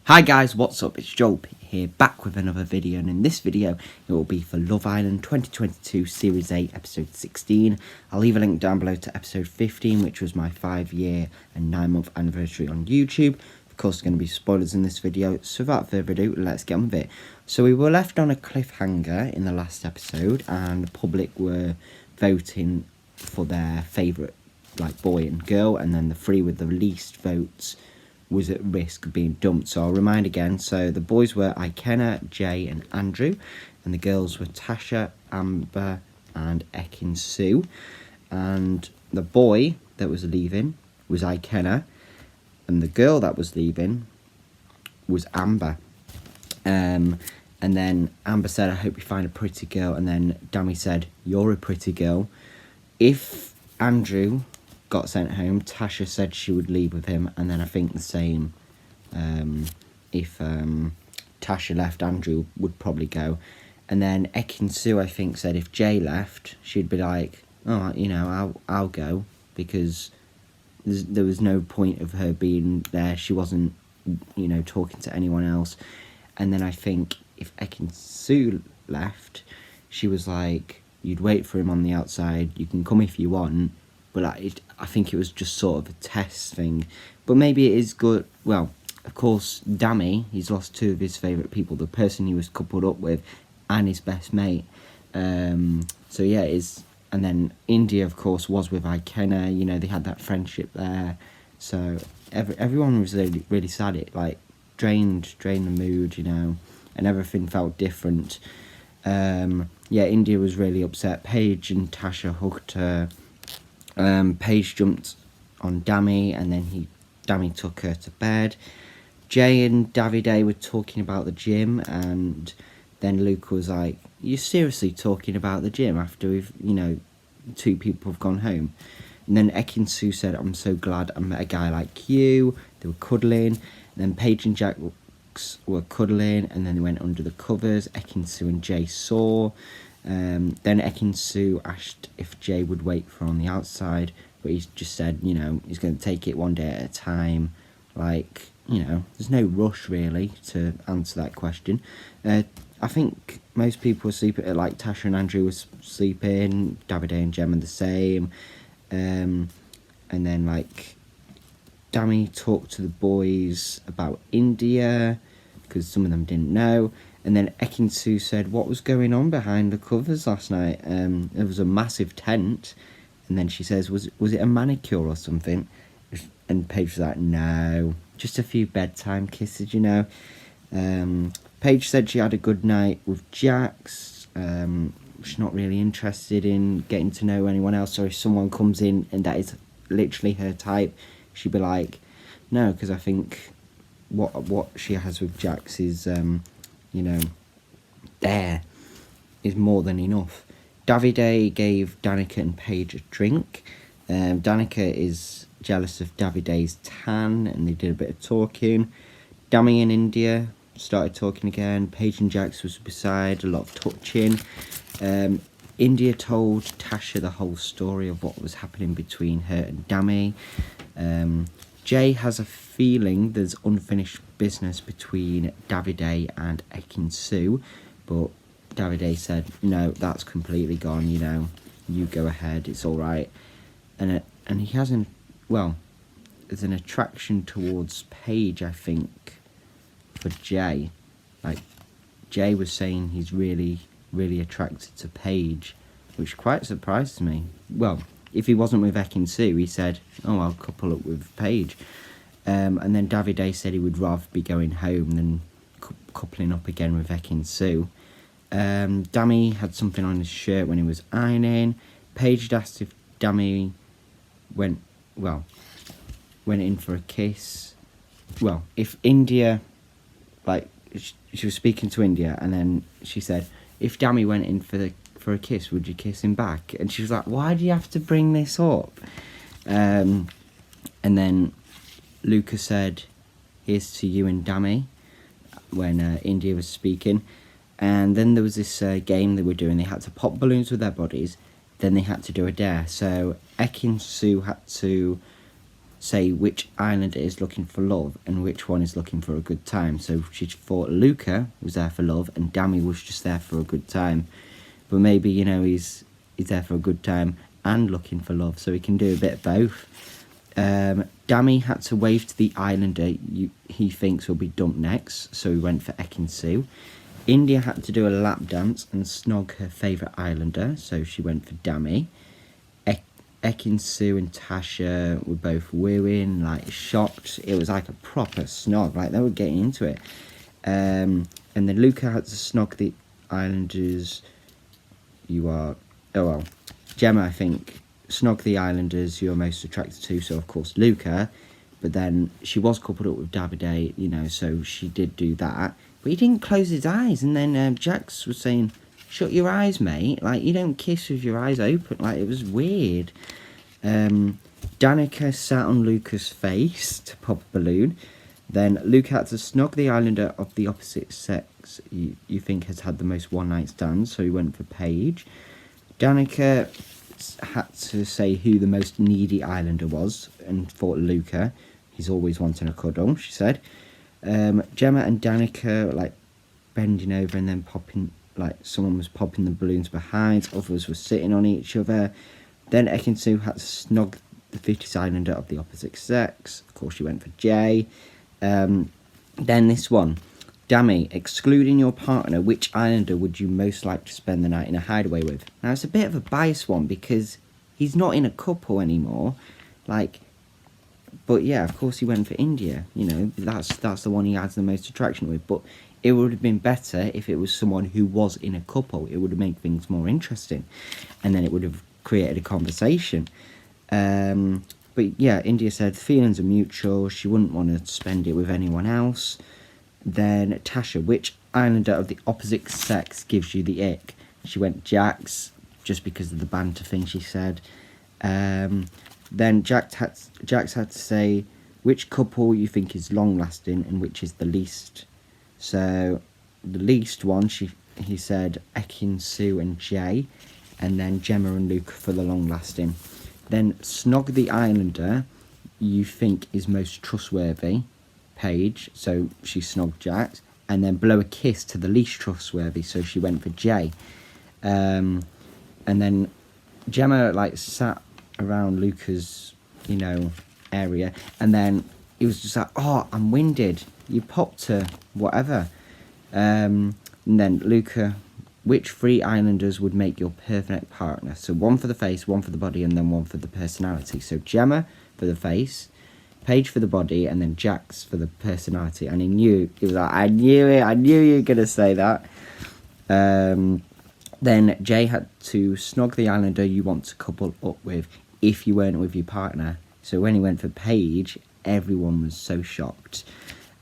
Hi guys, what's up? It's Joel here, back with another video, and in this video it will be for Love Island 2022 Series 8 episode 16. I'll leave a link down below to episode 15, which was my 5-year and 9-month anniversary on YouTube. Of course, there's going to be spoilers in this video, so without further ado, let's get on with it. So we were left on a cliffhanger in the last episode, and the public were voting for their favourite boy and girl, and then the three with the least votes was at risk of being dumped. So I'll remind again. So the boys were Ikenna, Jay and Andrew, and the girls were Tasha, Amber and Ekin-Su. And the boy that was leaving was Ikenna, and the girl that was leaving was Amber. And then Amber said, "I hope you find a pretty girl," and then Dami said, "You're a pretty girl." If Andrew got sent home, Tasha said she would leave with him, and then I think the same if Tasha left, Andrew would probably go. And then Ekin-Su, I think, said if Jay left, she'd be like, "Oh, you know, I'll go," because there was no point of her being there. She wasn't, you know, talking to anyone else. And then I think if Ekin-Su left, she was like, "You'd wait for him on the outside, you can come if you want." But I think it was just sort of a test thing. But maybe it is good. Well, of course, Dami, he's lost two of his favourite people, the person he was coupled up with and his best mate. So yeah, it is. And then India, of course, was with Ikenna. You know, they had that friendship there. So everyone was really, really sad. It drained the mood, you know, and everything felt different. Yeah, India was really upset. Paige and Tasha hugged her. Paige jumped on Dami, and then Dami took her to bed. Jay and Davide were talking about the gym, and then Luca was like, "You're seriously talking about the gym after we've, you know, two people have gone home?" And then Ekin-Su said, "I'm so glad I met a guy like you." They were cuddling, and then Paige and Jack were cuddling, and then they went under the covers. Ekin-Su and Jay saw. Then Ekin-Su asked if Jay would wait for her on the outside, but he just said, you know, he's going to take it one day at a time. Like, you know, there's no rush really to answer that question. I think most people were sleeping, like Tasha and Andrew were sleeping, Davide and Gemma the same. And then Dami talked to the boys about India, because some of them didn't know. And then Ekin-Su said, "What was going on behind the covers last night?" There was a massive tent. And then she says, was it a manicure or something? And Paige was like, "No, just a few bedtime kisses, you know." Paige said she had a good night with Jax. She's not really interested in getting to know anyone else. So if someone comes in and that is literally her type, she'd be like, "No," because I think what she has with Jax is, you know, there is more than enough. Davide gave Danica and Paige a drink. Danica is jealous of Davide's tan, and they did a bit of talking. Dami and India started talking again. Paige and Jax was beside, a lot of touching. India told Tasha the whole story of what was happening between her and Dami. Jay has a feeling there's unfinished business between Davide and Ekin-Su, but Davide said, "No, that's completely gone, you know, you go ahead, it's alright." And he hasn't, well, there's an attraction towards Paige, I think, for Jay. Like, Jay was saying he's really, really attracted to Paige, which quite surprised me. Well, if he wasn't with Ekin-Su, he said, "Oh, I'll couple up with Paige." And then Davide said he would rather be going home than coupling up again with Ekin-Su. Dami had something on his shirt when he was ironing. Paige asked if Dami went in for a kiss. Well, if India, she was speaking to India, and then she said, if Dami went in for a kiss, would you kiss him back? And she was like, "Why do you have to bring this up?" And then Luca said, "Here's to you and Dami," when India was speaking. And then there was this game they were doing. They had to pop balloons with their bodies, then they had to do a dare. So Ekin-Su had to say which islander is looking for love and which one is looking for a good time. So she thought Luca was there for love and Dami was just there for a good time. But maybe, you know, he's there for a good time and looking for love, so he can do a bit of both. Dami had to wave to the islander he thinks will be dumped next, so he went for Ekin-Su. India had to do a lap dance and snog her favourite islander, so she went for Dami. Ekin-Su and Tasha were both wooing, like shocked. It was like a proper snog, like they were getting into it. And then Luca had to snog the islanders. Gemma, I think, snog the islanders you're most attracted to, so of course Luca. But then she was coupled up with Davide, you know, so she did do that. But he didn't close his eyes, and then Jax was saying, shut your eyes, mate. Like, you don't kiss with your eyes open. Like, it was weird. Danica sat on Luca's face to pop a balloon. Then Luca had to snog the islander of the opposite sex you think has had the most one-night stands, so he went for Paige. Danica had to say who the most needy islander was and thought Luca. He's always wanting a cuddle, she said. Gemma and Danica, like, bending over and then popping, like, someone was popping the balloons behind, others were sitting on each other. Then Ekin-Su had to snog the 50s islander of the opposite sex. Of course, she went for Jay. Then this one. Dami, excluding your partner, which islander would you most like to spend the night in a hideaway with? Now, it's a bit of a biased one because he's not in a couple anymore. Like, but yeah, of course he went for India. You know, that's the one he has the most attraction with. But it would have been better if it was someone who was in a couple. It would have made things more interesting. And then it would have created a conversation. But yeah, India said feelings are mutual. She wouldn't want to spend it with anyone else. Then Tasha, which islander of the opposite sex gives you the ick? She went Jax, just because of the banter thing she said. Then Jax had to say which couple you think is long-lasting and which is the least. So the least one, he said Ekin-Su and Jay, and then Gemma and Luca for the long-lasting. Then snog the islander you think is most trustworthy, Paige, so she snogged Jax, and then blow a kiss to the least trustworthy, so she went for Jay. And then Gemma, like, sat around Luca's, you know, area, and then he was just like, oh, I'm winded, you popped her, whatever. And then Luca, which 3 islanders would make your perfect partner? So one for the face, one for the body, and then one for the personality. So Gemma for the face, Paige for the body, and then Jax for the personality. And he was like, I knew you were going to say that. Then Jay had to snog the islander you want to couple up with if you weren't with your partner. So when he went for Paige, everyone was so shocked.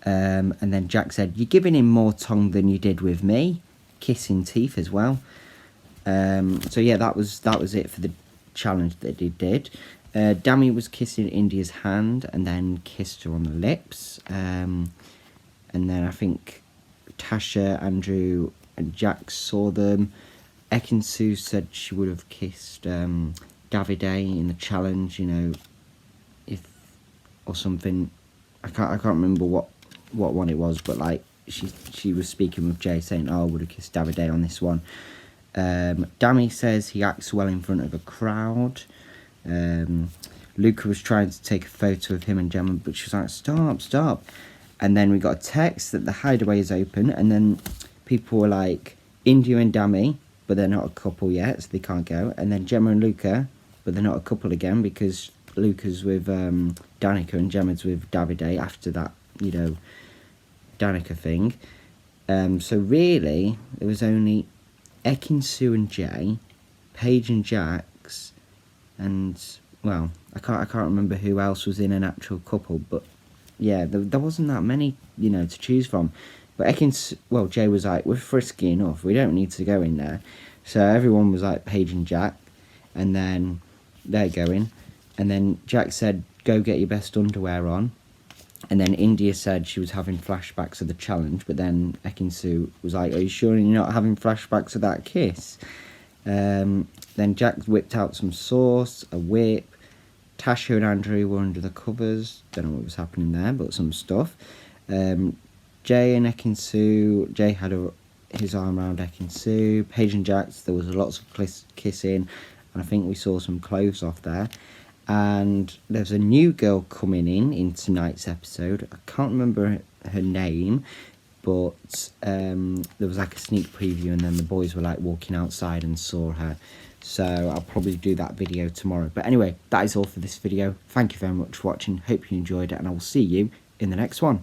And then Jack said, you're giving him more tongue than you did with me. Kissing teeth as well. So yeah, that was it for the challenge that he did. Dami was kissing India's hand and then kissed her on the lips. And then I think Tasha, Andrew and Jack saw them. Ekin-Su said she would have kissed Davide in the challenge, you know, or something. I can't remember what one it was, but like she was speaking with Jay saying, oh, I would have kissed Davide on this one. Dami says he acts well in front of a crowd. Luca was trying to take a photo of him and Gemma, but she was like, stop. And then we got a text that the hideaway is open, and then people were like, India and Dami, but they're not a couple yet, so they can't go. And then Gemma and Luca, but they're not a couple again because Luca's with Danica and Gemma's with Davide after that, you know, Danica thing. So really, it was only Ekin-Su and Jay, Paige and Jax, and, well, I can't remember who else was in an actual couple, but yeah, there wasn't that many, you know, to choose from. But Jay was like, we're frisky enough, we don't need to go in there. So everyone was like Paige and Jack, and then they're going. And then Jack said, go get your best underwear on. And then India said she was having flashbacks of the challenge, but then Ekin-Su was like, are you sure you're not having flashbacks of that kiss? Then Jack whipped out some sauce, a whip, Tasha and Andrew were under the covers. Don't know what was happening there, but some stuff. Jay and Ekin-Su. Jay had his arm around Ekin-Su. Paige and Jax, there was lots of kissing, and I think we saw some clothes off there. And there's a new girl coming in tonight's episode. I can't remember her name, but there was like a sneak preview, and then the boys were like walking outside and saw her. So I'll probably do that video tomorrow. But anyway, that is all for this video. Thank you very much for watching. Hope you enjoyed it, and I will see you in the next one.